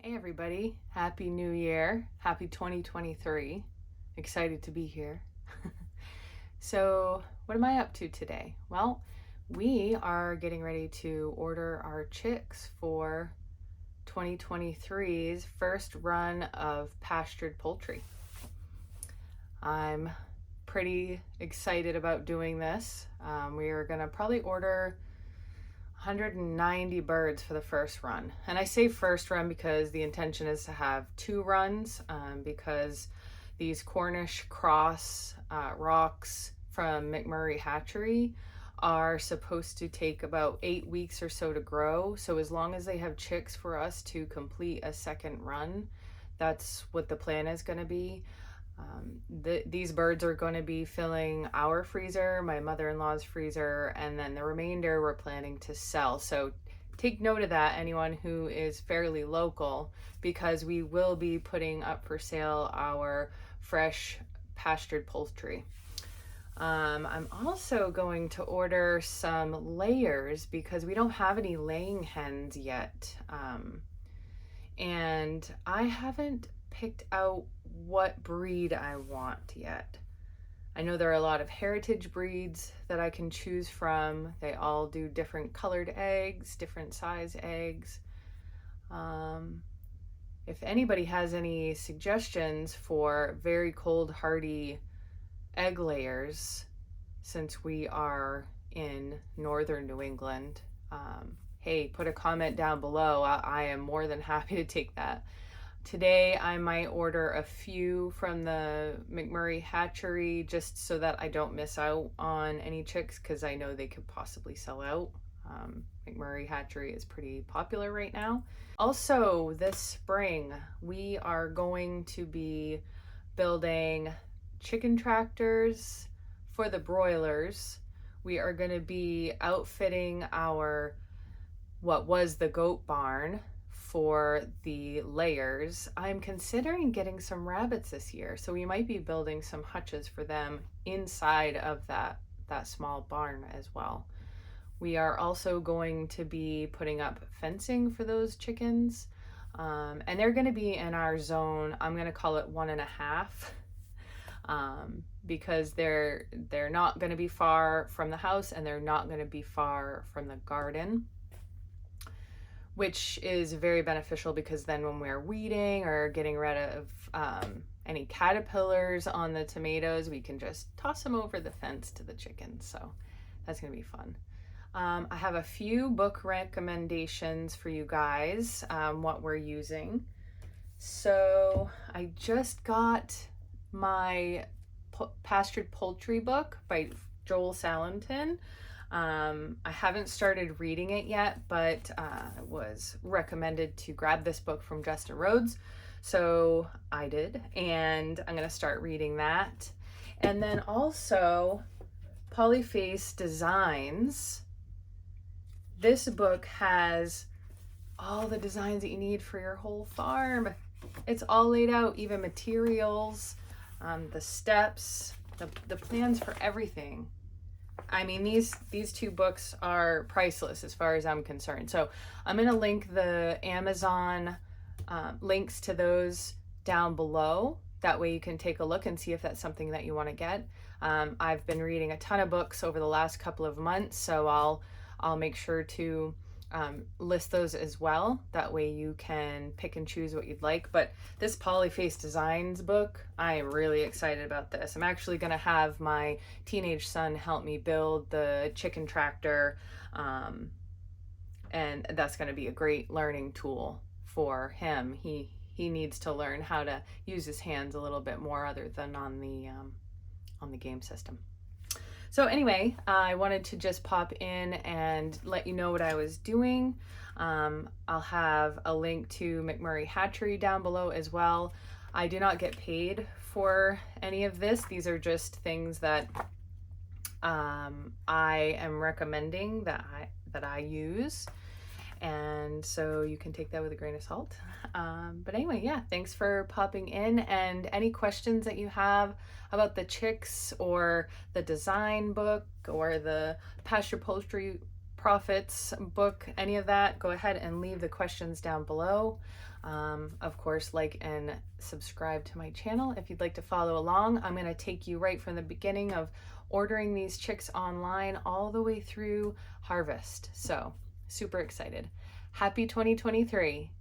Hey everybody, Happy New Year, Happy 2023. Excited to be here. So, what am I up to today? Well, we are getting ready to order our chicks for 2023's first run of pastured poultry. I'm pretty excited about doing this. We are going to probably order 190 birds for the first run. And I say first run because the intention is to have two runs, because these Cornish cross rocks from McMurray Hatchery are supposed to take about 8 weeks or so to grow. So as long as they have chicks for us to complete a second run, that's what the plan is going to be. These birds are going to be filling our freezer, my mother-in-law's freezer, and then the remainder we're planning to sell. So take note of that, anyone who is fairly local, because we will be putting up for sale our fresh pastured poultry. I'm also going to order some layers because we don't have any laying hens yet. And I haven't picked out what breed I want yet. I know there are a lot of heritage breeds that I can choose from. They all do different colored eggs, different size eggs. If anybody has any suggestions for very cold hardy egg layers, since we are in northern New England, hey, put a comment down below. I am more than happy to take that. Today I might order a few from the McMurray Hatchery just so that I don't miss out on any chicks, because I know they could possibly sell out. McMurray Hatchery is pretty popular right now. Also, this spring we are going to be building chicken tractors for the broilers. We are going to be outfitting our what was the goat barn for the layers. I'm considering getting some rabbits this year, so we might be building some hutches for them inside of that small barn as well. We are also going to be putting up fencing for those chickens, and they're going to be in our zone. I'm going to call it 1.5, because they're not going to be far from the house and they're not going to be far from the garden, which is very beneficial because then when we're weeding or getting rid of any caterpillars on the tomatoes, we can just toss them over the fence to the chickens. So that's going to be fun. I have a few book recommendations for you guys, what we're using. So I just got my pastured poultry book by Joel Salatin. I haven't started reading it yet, but was recommended to grab this book from Justin Rhodes, so I did, and I'm going to start reading that. And then also Polyface Designs. This book has all the designs that you need for your whole farm. It's all laid out, even materials, the steps, the plans for everything. I mean, these two books are priceless as far as I'm concerned. So I'm going to link the Amazon links to those down below. That way you can take a look and see if that's something that you want to get. I've been reading a ton of books over the last couple of months, so I'll make sure to list those as well. That way you can pick and choose what you'd like. But this Polyface Designs book, I am really excited about this. I'm actually going to have my teenage son help me build the chicken tractor, and that's going to be a great learning tool for him. He needs to learn how to use his hands a little bit more other than on the game system. So anyway, I wanted to just pop in and let you know what I was doing. I'll have a link to McMurray Hatchery down below as well. I do not get paid for any of this. These are just things that I am recommending that I use. And so you can take that with a grain of salt. But anyway, yeah, thanks for popping in. And any questions that you have about the chicks or the design book or the pasture poultry profits, book, any of that, go ahead and leave the questions down below. Of course, like and subscribe to my channel if you'd like to follow along. I'm going to take you right from the beginning of ordering these chicks online all the way through harvest. So super excited. Happy 2023.